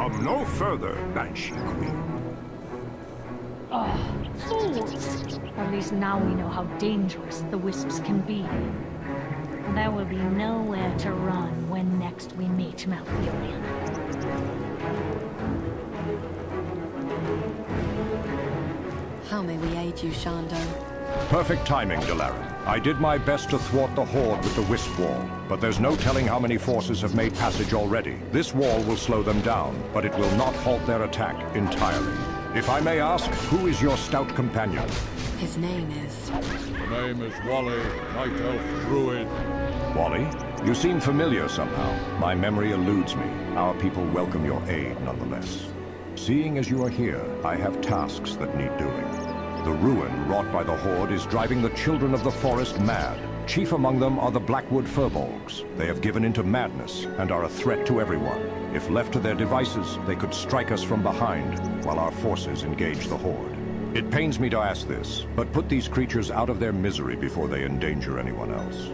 come no further, Banshee Queen. Fools! At least now we know how dangerous the wisps can be. There will be nowhere to run when next we meet Malfurion. How may we aid you, Shando? Perfect timing, Dalaran. I did my best to thwart the Horde with the Wisp Wall, but there's no telling how many forces have made passage already. This wall will slow them down, but it will not halt their attack entirely. If I may ask, who is your stout companion? His name is... The name is Wally, Night Elf Druid. Wally? You seem familiar somehow. My memory eludes me. Our people welcome your aid nonetheless. Seeing as you are here, I have tasks that need doing. The ruin wrought by the Horde is driving the children of the forest mad. Chief among them are the Blackwood Furbolgs. They have given into madness and are a threat to everyone. If left to their devices, they could strike us from behind while our forces engage the Horde. It pains me to ask this, but put these creatures out of their misery before they endanger anyone else.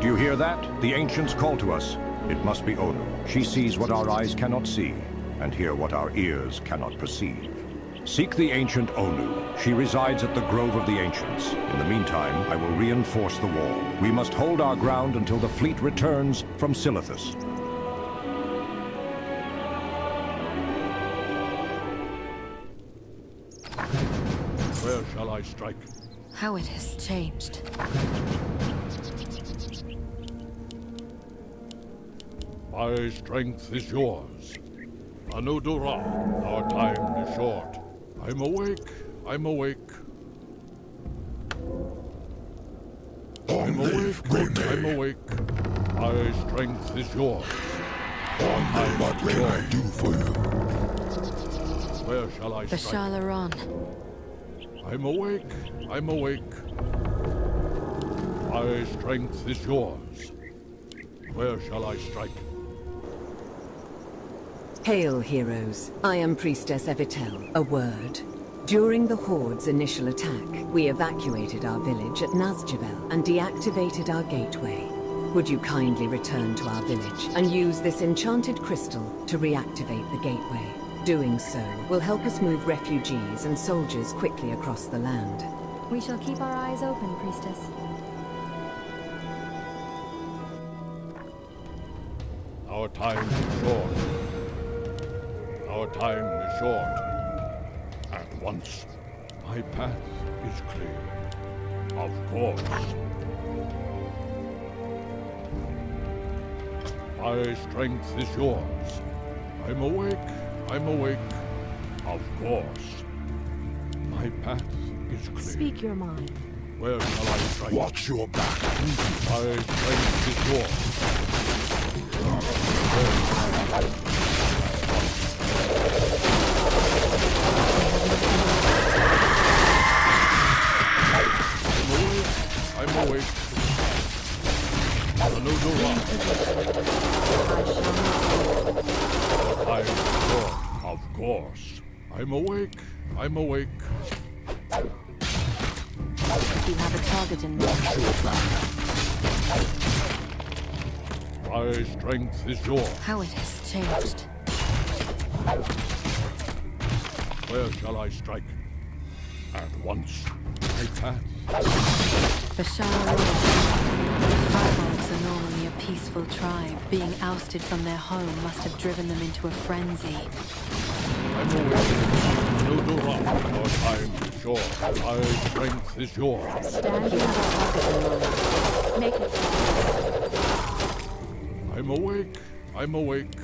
Do you hear that? The ancients call to us. It must be Onu. She sees what our eyes cannot see, and hear what our ears cannot perceive. Seek the ancient Onu. She resides at the Grove of the Ancients. In the meantime, I will reinforce the wall. We must hold our ground until the fleet returns from Silithus. Where shall I strike? How it has changed. My strength is yours. Elune-Adore, our time is short. I'm awake, I'm awake. I'm awake, I'm awake. My strength is yours. What can I do for you? Where shall I The strike? Shalaron. I'm awake, I'm awake. My strength is yours. Where shall I strike? Hail, heroes. I am Priestess Evitel. A word. During the Horde's initial attack, we evacuated our village at Nazjavel and deactivated our gateway. Would you kindly return to our village and use this enchanted crystal to reactivate the gateway? Doing so will help us move refugees and soldiers quickly across the land. We shall keep our eyes open, Priestess. Our time is short. Our time is short. At once, my path is clear. Of course. My strength is yours. I'm awake, I'm awake. Of course. My path is clear. Speak your mind. Where shall I strike? Watch your back. My strength is yours. I'm awake. Elune-Adore. I'm short, of course. I'm awake. I'm awake. You have a target in mind. My strength is yours. How it has changed. Where shall I strike? At once. My path. The Shalaron. The Furbolgs are normally a peaceful tribe. Being ousted from their home must have driven them into a frenzy. I'm awake. Elune-Adore. Our time is short. My strength is yours. Stand you have a target in mind. Make it fast. I'm awake. I'm awake.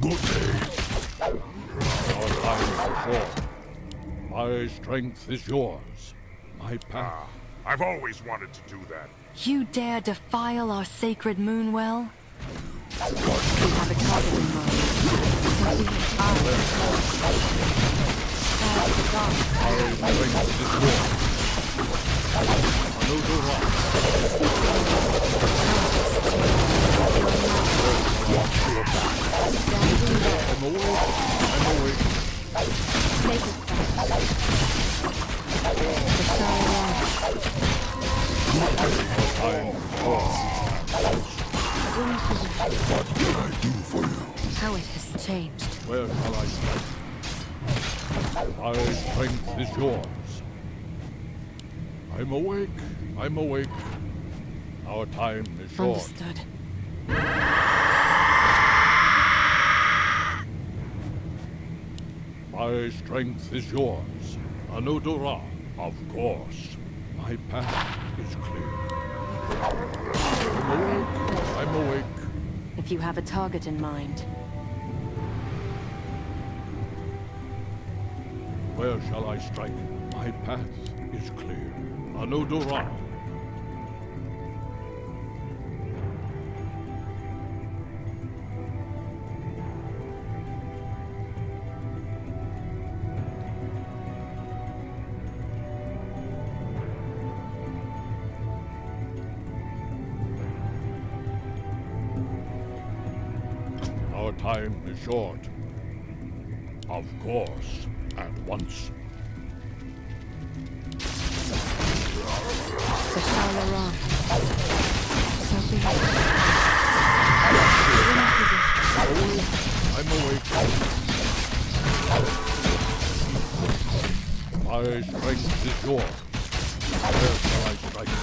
Good day. Our time is short. My strength is yours. My path. I've always wanted to do that. You dare defile our sacred moonwell? You have a target in mind. So we are the dark. My strength is yours. Elune-Adore. Watch your back. I'm awake. I'm awake. Make it fast. The Shalaron. Our time is short. Into the What can I do for you? How it has changed. Where shall I strike? My strength is yours. I'm awake. I'm awake. Our time is short. Understood. My strength is yours. Elune-Adore, of course. My path is clear. I'm awake. I'm awake. If you have a target in mind. Where shall I strike? My path is clear. Elune-Adore. Our time is short. Of course, at once. The Lordaeron. So be it. I'm awake. My strength is yours. Where shall I strike?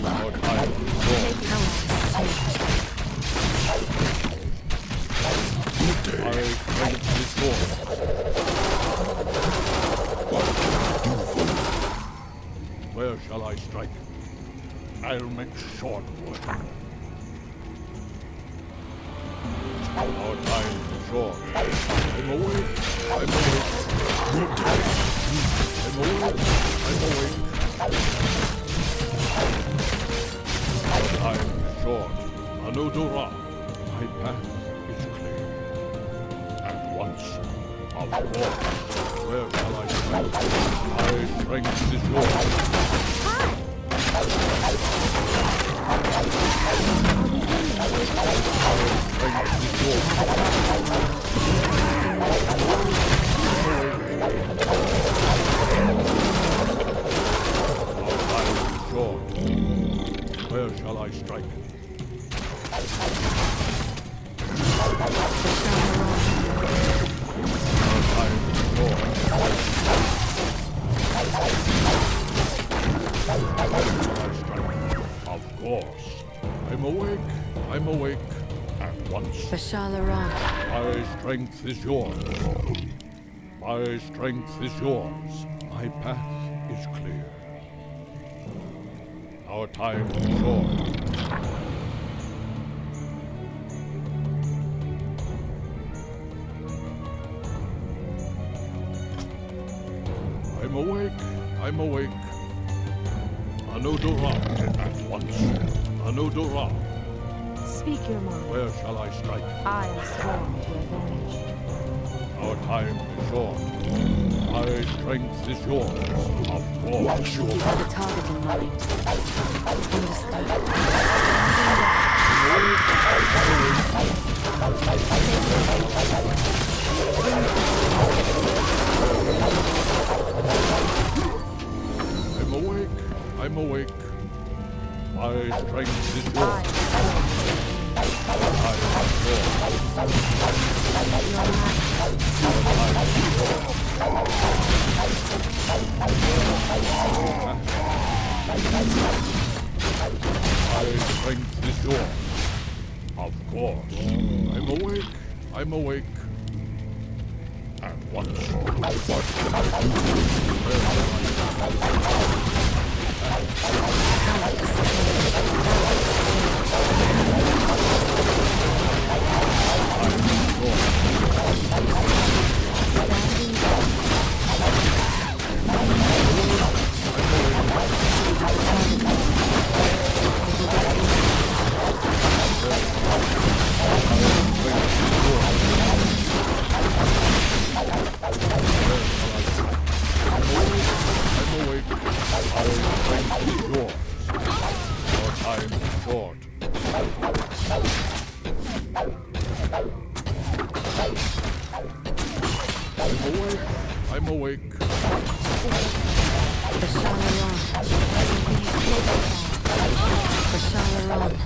Our time is short. How it has changed. My strength is yours. What can I do for you? Where shall I strike? I'll make short work. Our time is short. I'm awake. I'm awake. Good day. I'm awake. I'm awake. Our time is short. Elune-Adore. My path is clear. At once. Of course. Where shall I strike? My strength is yours. Strength is yours. Our time is short. Where shall I strike? Our time is short. Of course. I'm awake. I'm awake. At once. The Lordaeron. My strength is yours. My strength is yours. My path is clear. Our time is short. I'm awake. I'm awake. Elune-Adore at once. Elune-Adore. Speak your mind. Where shall I strike? I am sworn to avenge. Our time is short. My strength is yours. Of course. What's your You have a target in mind. Understood. I'm awake. I'm awake. My strength is yours. Our time is short. My strength is yours. Of course. I'm awake. I'm awake. At once. What can I do? Where shall I'm awake. The Lordaeron. The Lordaeron.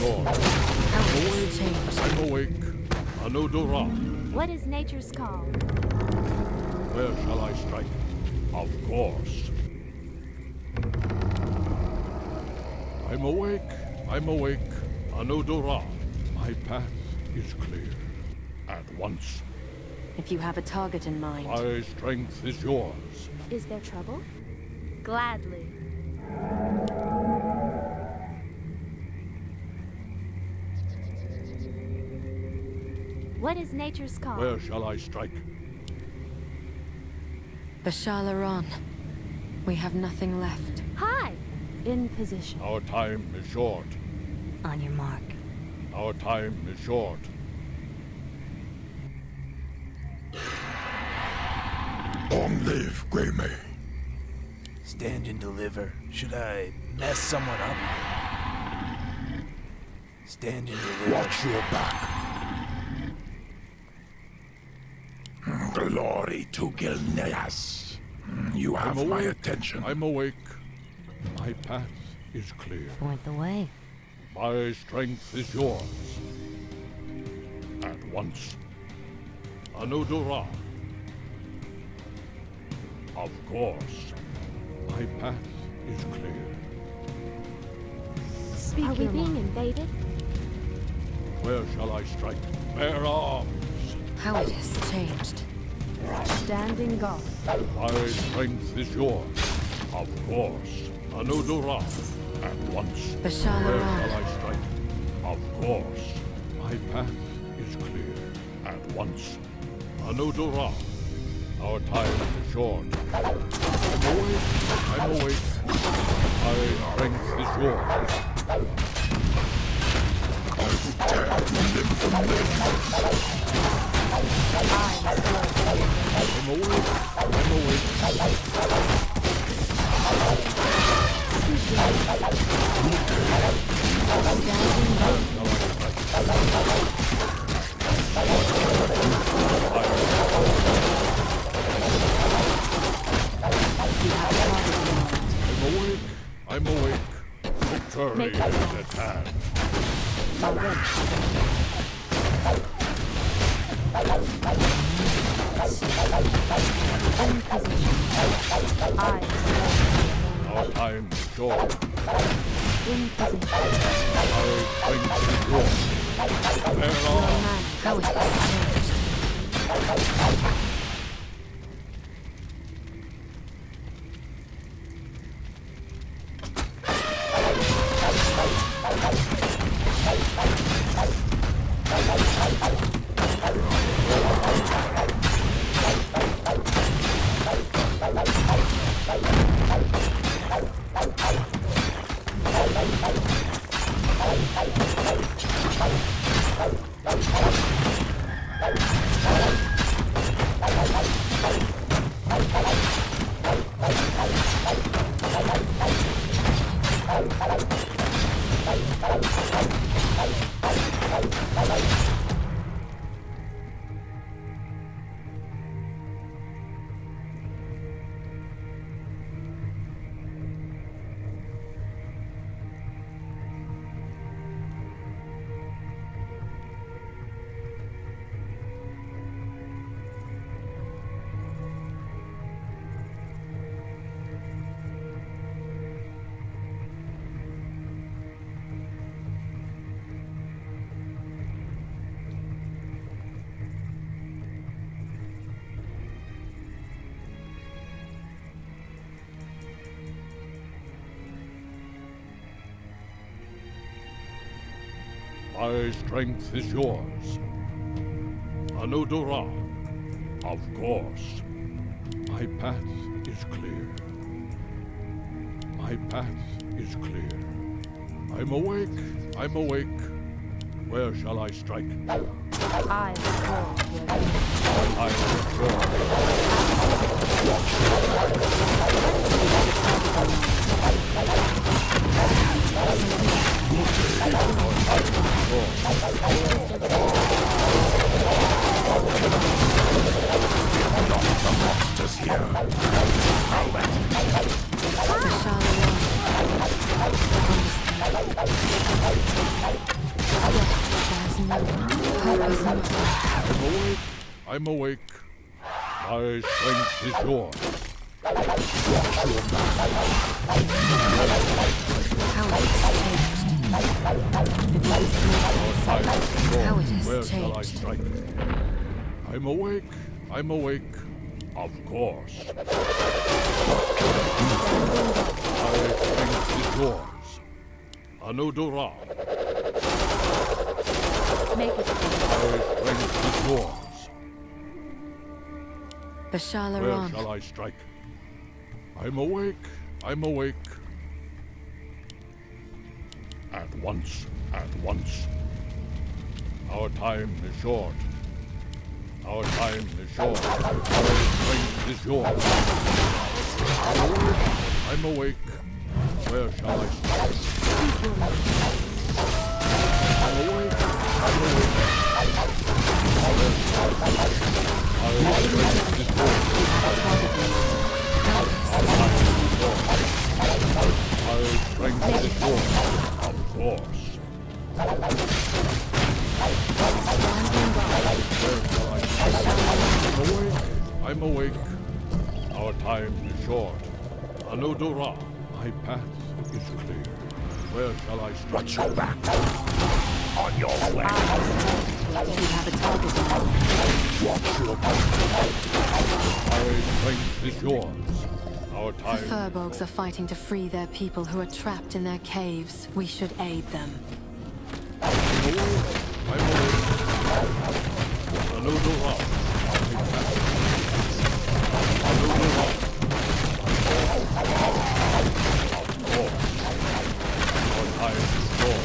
short. How has changed? I'm awake. Elune-Adore. What is nature's call? Where shall I strike? Of course. I'm awake. I'm awake. Elune-Adore. My path is clear. At once. If you have a target in mind. My strength is yours. Is there trouble? Gladly. What is nature's call? Where shall I strike? Lordaeron. We have nothing left. Hi! In position. Our time is short. On your mark. Our time is short. Long live Greymane. Stand and deliver. Should I mess someone up? Stand and deliver. Watch your back. Glory to Gilneas. You have my attention. I'm awake. My path is clear. Point the way. My strength is yours. At once. Elune-Adore. Of course. My path is clear. Are we being invaded? Where shall I strike? Bear arms. How it has changed. Standing guard. My strength is yours. Of course. Elune-Adore. At once. Where shall Lordaeron. I strike? Of course. My path is clear. At once. Elune-Adore. Our time is short. I'm awake. I'm awake. My strength is yours. I dare to live for men. I'm awake. I'm awake. I'm awake. I'm awake. Victory is at hand. In position. Our time is short. In position. Our strength is yours. Bear arms. How it has changed. My strength is yours. Elune-Adore. Of course. My path is clear. My path is clear. I'm awake. I'm awake. Where shall I strike? I will your I am sure. Just here. Lordaeron. Hope is not. I'm awake. My strength is yours. How it has changed. It was how it Where has shall I changed. strike? I'm awake. I'm awake. Of course. My strength is yours. Elune-Adore. Make it. My strength is yours. The Where Shalaron. shall I strike? I'm awake. I'm awake. At once. At once. Our time is short. Our time is short. Our strength is yours. I'm awake. Where shall I strike? I'm awake. I'm awake. Where shall I strike? Our strength is yours. Our time is yours. Our strength is yours. Of course. Where shall I strike? I'm awake. Our time is short. Elune-Adore. My path is clear. Where shall I strike? Watch your back. On your way. You have a target now. Watch your back. Our strength is yours. Our The time. Furbolgs are fighting to free their people who are trapped in their caves. We should aid them. I'm awake. Elune-Adore. Elune-Adore. Of course. Our time is short.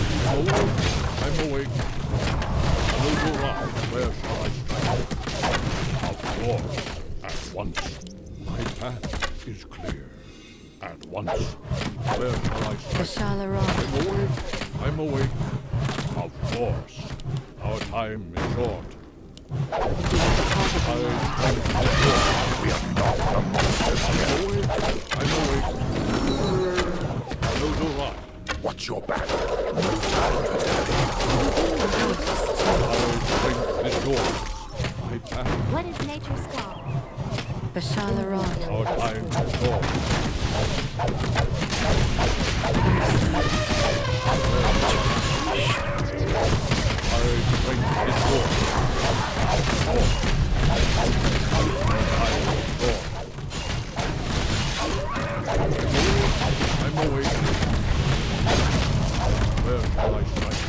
I'm awake. Elune-Adore. Where shall I strike? Of course. At once. My path is clear. At once. Where shall I The strike? Shalaron. I'm awake. Of course. Our time is short. Our strength is short. We are not the monsters yet. I'm awake. Elune-Adore. Watch your back. No time for daddy. Our strength is yours. My path. What is nature's call? The Shalaron. Our time is short. Our strength is yours. Our time is short. I'm awake. Where shall I strike?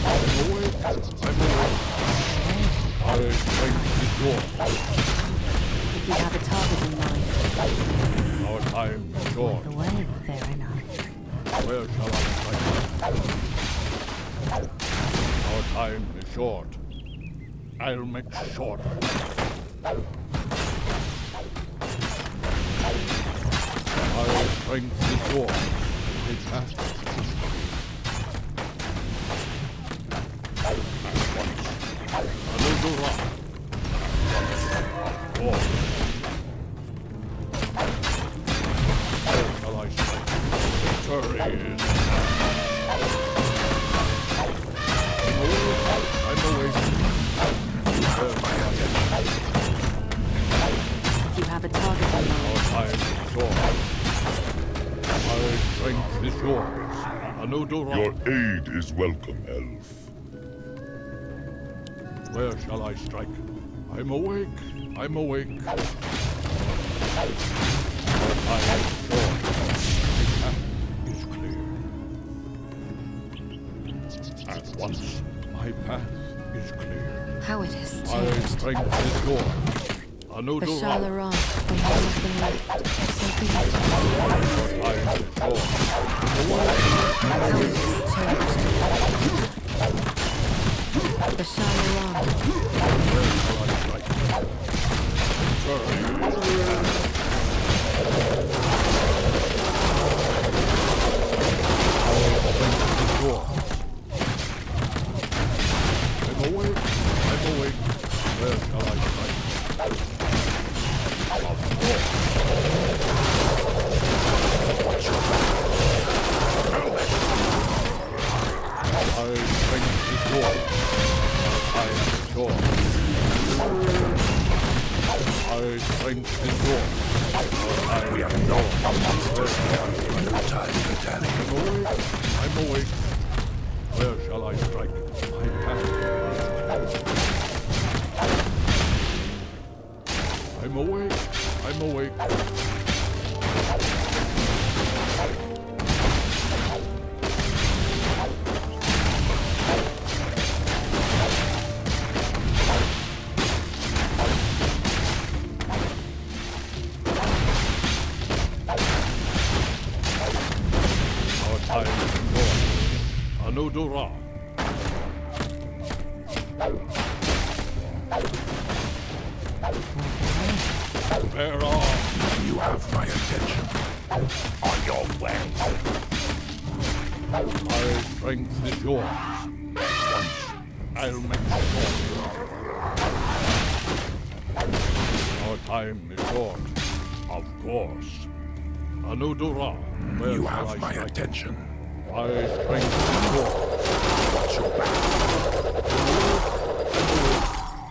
I'm awake. Our strength is yours. If you have a target in mind. Our time is short. The way, fair enough. Where shall I strike? Our time is short. I'll make short. Our strength is yours. My path is at once. Elune-Adore. Where shall I strike? Victory is I'm awake. You have a target in mind. Our time is short. Our strength is yours. Elune-Adore. Your aid is welcome, Elf. Where shall I strike? I'm awake. I'm awake. Our time is short. My path is clear. At once, my path is clear. How it has My changed. strength is yours. The Elune-Adore. Shalaron. When you have been left. So be it. Our time is short. How it has changed. The shallow rock. I'm awake. Where shall I strike? Of course. Watch your back. My strength is yours. I am sure. My strength is yours. We have no monsters here. No time to dally. I'm awake. Where shall I strike? My path. I'm awake. Our time is gone. Elune-Adore. Where are you? Have my attention. On your way. My strength is yours. Once I'll make sure. Our time is short. Of course. Elune-Adore. Where You shall have I my strike? attention. My strength is yours. Watch your back.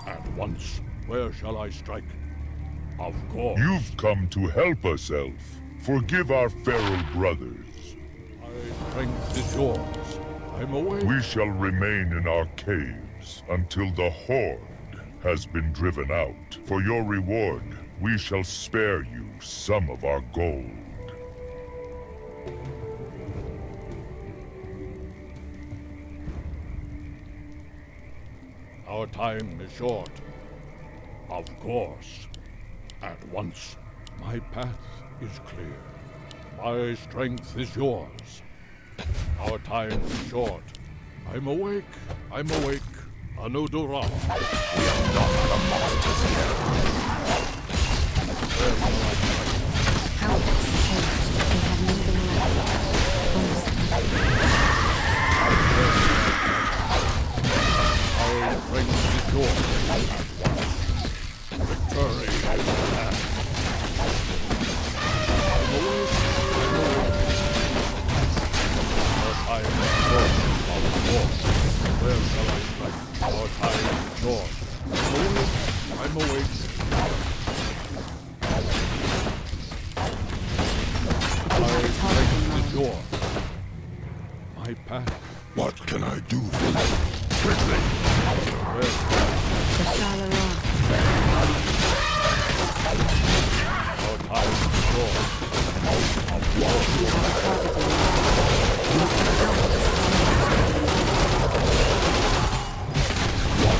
At once. Where shall I strike? Of course. You've come to help us, Elf. Forgive our feral brothers. My strength is yours. I'm awake. We shall remain in our caves until the Horde has been driven out. For your reward, we shall spare you some of our gold. Our time is short. Of course. At once. My path is clear. My strength is yours. Our time is short. I'm awake. Elune-Adore. We are not the monsters here. Where shall I strike? How has changed? They have nothing left. Our strength is yours. Victory is at. I'm awake. Our time is short. Of course. Where shall I strike? Our time is short. I'm awake. My strength is yours. My path. What can I do for you? Quickly! The shallow rock. Our time is short. You have a target in mind.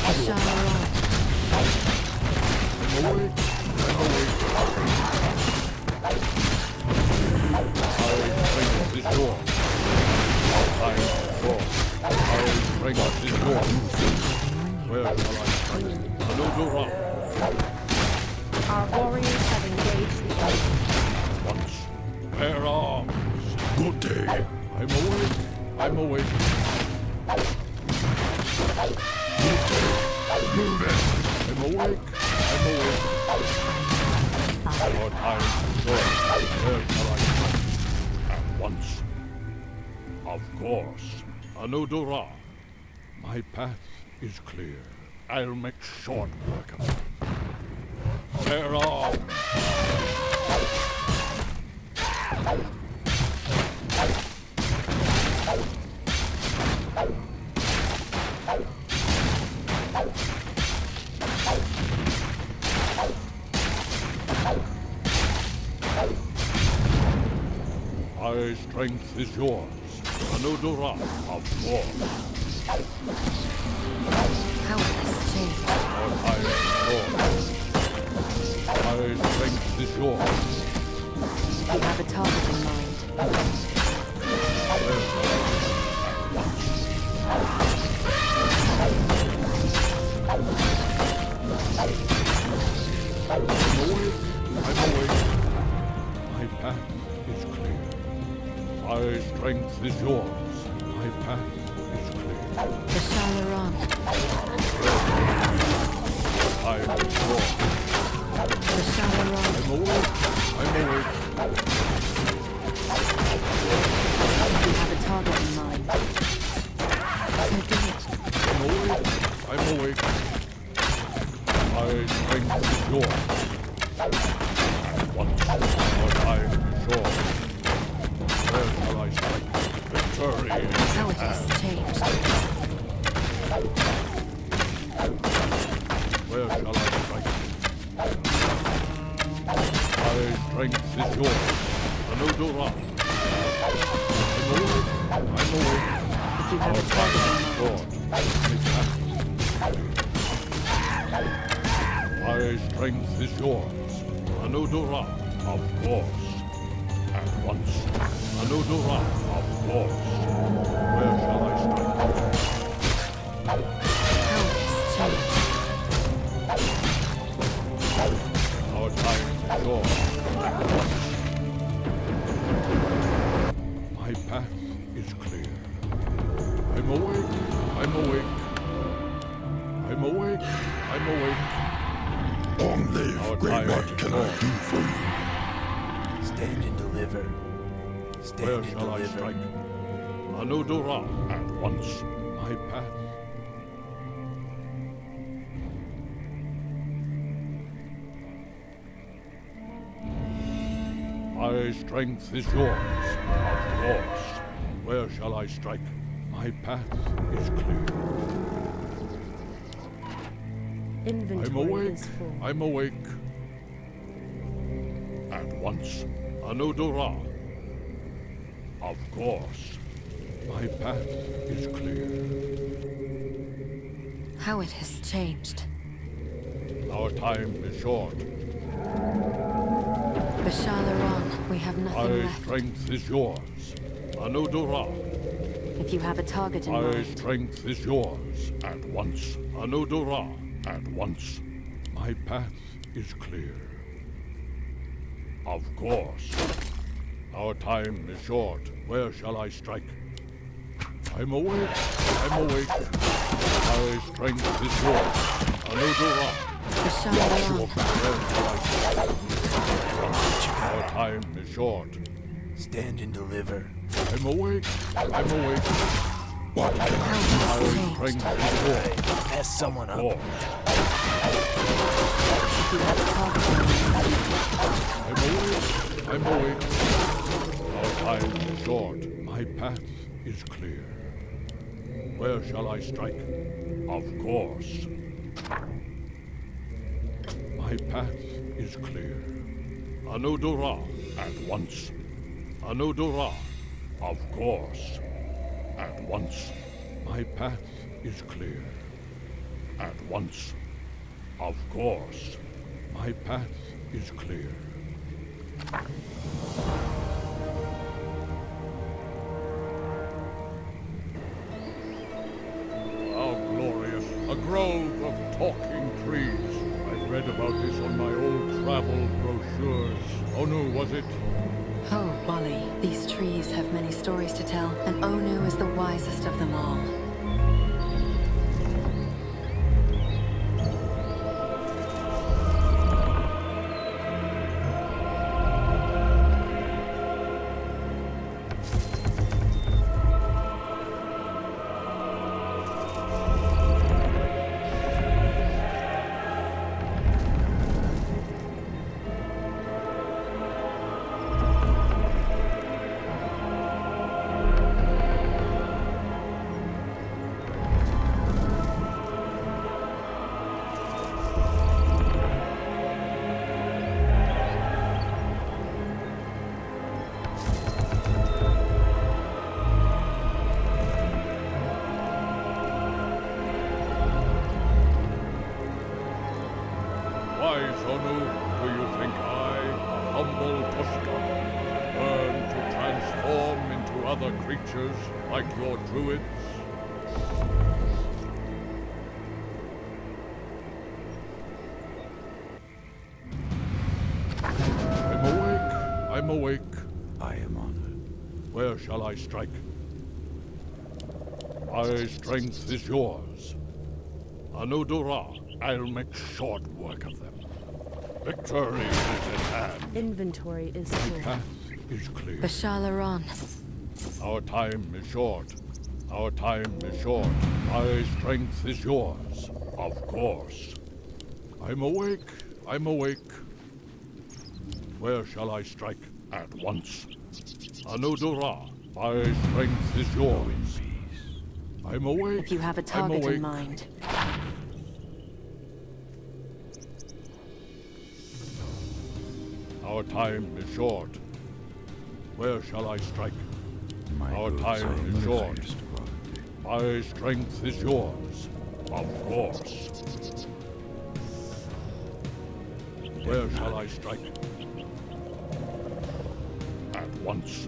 The shallow rock. I'm awake. My strength is yours. Our time is short. Our strength is yours. Where shall I strike? Elune-Adore. Our warriors have engaged the enemy. Once. Bear arms. Good day. I'm awake. Move it. I'm awake. Our time is short. Where shall I strike? At once. Of course. Elune-Adore. My path is clear. I'll make short work of it. Bear arms. My strength is yours. Elune-Adore, of course. How has changed? Our time is yours. My strength is yours. You have a target in mind. My strength is yours. My path is clear. The Shalaran. I am yours. The Shalaran. I'm awake. I'm awake. You have a target in mind. So do it. I'm awake. I'm awake. My strength is yours. And once more time is yours. Where shall I strike? Victory is How it at has changed. Where shall I strike? My strength is yours. Elune-Adore. I'm awake. I'm awake. If you have a target in mind. My strength is yours. Elune-Adore, of course. At once. Elune-Adore, of course. Where shall I strike? How it has changed. Our time is yours. My path is clear. I'm awake. I'm awake. I'm awake. I'm awake. Only Our great time what is can I yours. do for you? Stand and deliver. Where Stand and shall I deliver. strike? Elune-Adore, at once. My path. My strength is yours, of course. Where shall I strike? My path is clear. I'm Inventory awake. is full. I'm awake. At once. Elune-Adore. Of course. My path is clear. How it has changed. Our time is short. The Shalaran. We have nothing My left. strength is yours. Elune-Adore. If you have a target in My mind. strength is yours. At once. Elune-Adore. At once. My path is clear. Of course. Our time is short. Where shall I strike? I'm awake. I'm awake. My strength is yours. Elune-Adore. The Shalaran. Where shall I strike? Our time is short. Stand and deliver. I'm awake. I'm awake. What can I How it My has changed. strength is yours. Mess someone up. Yours. If you have a target in mind. I'm awake. I'm awake. Our time is short. My path is clear. Where shall I strike? Of course. My path is clear. Elune-Adore, at once. Elune-Adore, of course. At once. My path is clear. At once. Of course. My path is clear. How glorious. A grove of talking trees. I've read about this on my old travel brochures. Onu, was it? Oh, Wally, these trees have many stories to tell, and Onu is the wisest of them all. Wise, Onu, do you think I, a humble Tushka, learn to transform into other creatures like your druids? I'm awake. I'm awake. I am honored. Where shall I strike? My strength is yours. Elune-Adore, I'll make short work of them. Victory is at hand. Inventory is The full. path is clear. Bashala. Our time is short. Our time is short. My strength is yours. Of course. I'm awake. I'm awake. Where shall I strike? At once. Elune-Adore, my strength is yours. I'm awake. If you have a target in mind. Our time is short. Where shall I strike? Our time is short. My strength is yours. Of course. Where shall I strike? At once.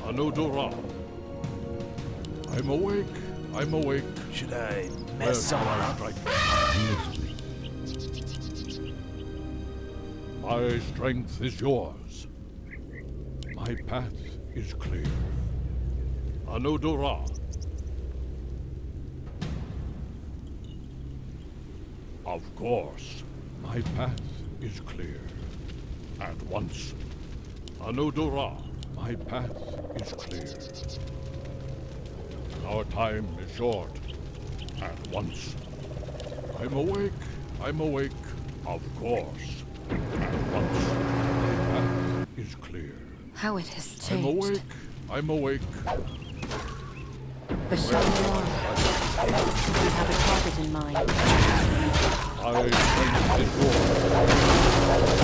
Elune-Adore. I'm awake. I'm awake. Should I Where mess shall someone I up? strike? My strength is yours. My path is clear. Elune-Adore. Of course, my path is clear. At once. Elune-Adore, my path is clear. Our time is short. At once. I'm awake. I'm awake. Of course. At once. My path is clear. How it has I'm changed. awake. I'm awake. Bashala. You have a target in mind. My strength is yours.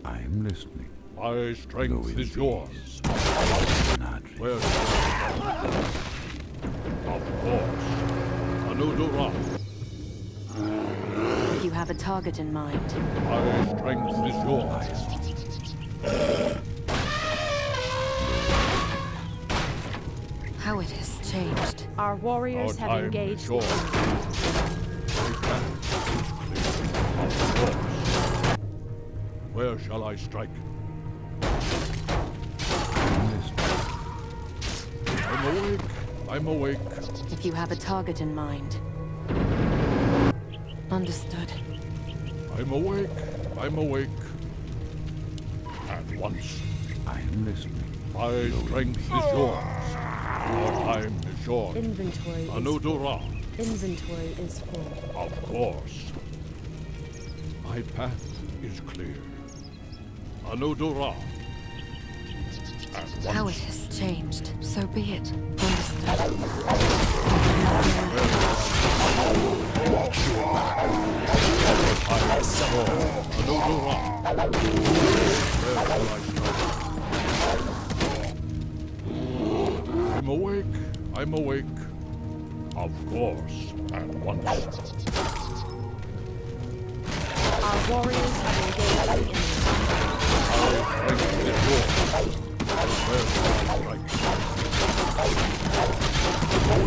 I'm listening. My strength is yours. Where shall I strike? Of course. Elune-Adore. You have a target in mind. My strength is yours. How it has changed. Our warriors Our have time engaged is the short. enemy. Of course. Where shall I strike? I'm awake. I'm awake. If you have a target in mind. Understood. I'm awake. I'm awake. At once. I am listening. My strength is yours. Our time is short. Inventory is full. Elune-Adore. Inventory is full. Of course. My path is clear. Elune-Adore. At once. How it has changed. So be it. Understood. Elune-Adore. Where shall I strike? I'm awake. I'm awake. Of course. At once. Our warriors have engaged the enemy. My strength is yours. Where shall I strike? I'm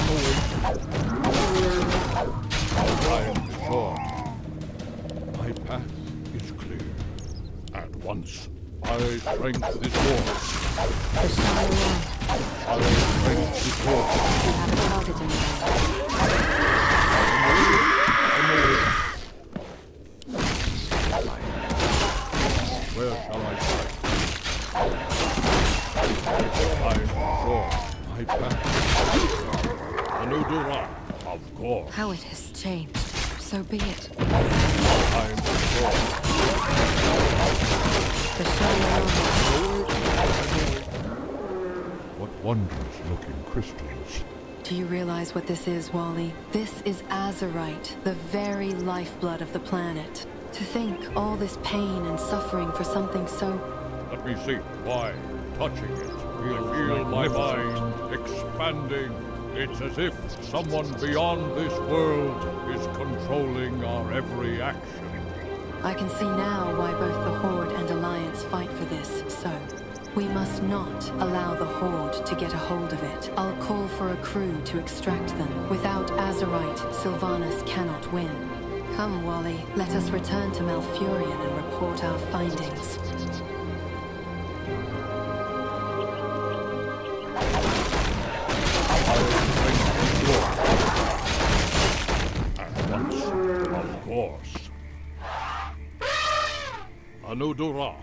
awake. Our time is short. My path is clear. At once. My strength is yours. Bashala. My strength is yours. You have a target in mind. I'm awake. Where shall I strike? Time is short. My path is clear. Elune-Adore. Of course. How it has changed. So be it. Time is short. Bashala. What wondrous looking crystals. Do you realize what this is, Wally? This is Azerite, the very lifeblood of the planet. To think all this pain and suffering for something so... Let me see. Why? Touching it. I feel my mind expanding. It's as if someone beyond this world is controlling our every action. I can see now why both the Horde and Alliance fight for this, so... We must not allow the Horde to get a hold of it. I'll call for a crew to extract them. Without Azerite, Sylvanas cannot win. Come, Wally, let us return to Malfurion and report our findings. At once, of course. Elune-Adore.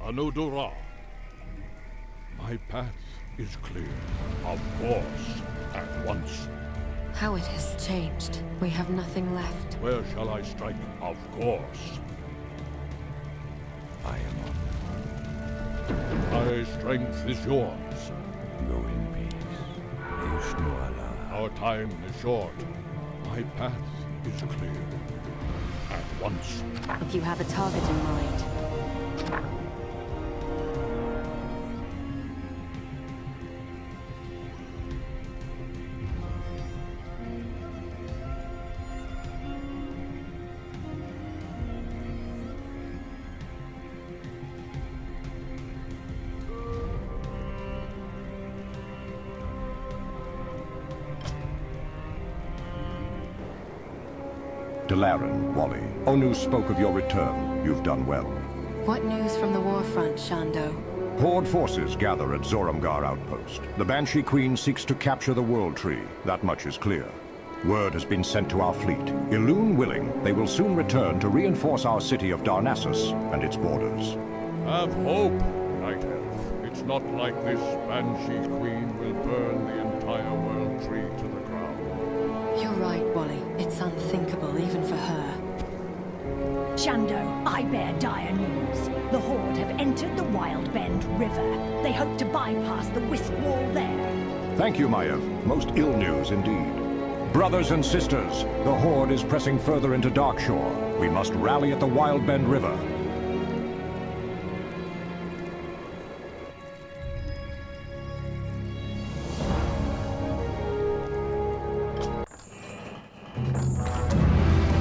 Elune-Adore. My path is clear. Of course. At once. How it has changed. We have nothing left. Where shall I strike? Of course. I am on. My strength is yours. Go in peace. Ishnuala. Our time is short. My path is clear. At once. If you have a target in mind. Delaran, Wally. Onu spoke of your return. You've done well. What news from the warfront, Shando? Horde forces gather at Zorumgar outpost. The Banshee Queen seeks to capture the World Tree. That much is clear. Word has been sent to our fleet. Elune willing, they will soon return to reinforce our city of Darnassus and its borders. Have hope, Night Elf. It's not like this Banshee Queen will burn the entire World Tree to the ground. You're right, Wally. It's unthinkable even for her. Shando, I bear dire news. The Horde have entered the Wild Bend River. They hope to bypass the Wisp Wall there. Thank you, Maiev. Most ill news indeed. Brothers and sisters, the Horde is pressing further into Darkshore. We must rally at the Wild Bend River.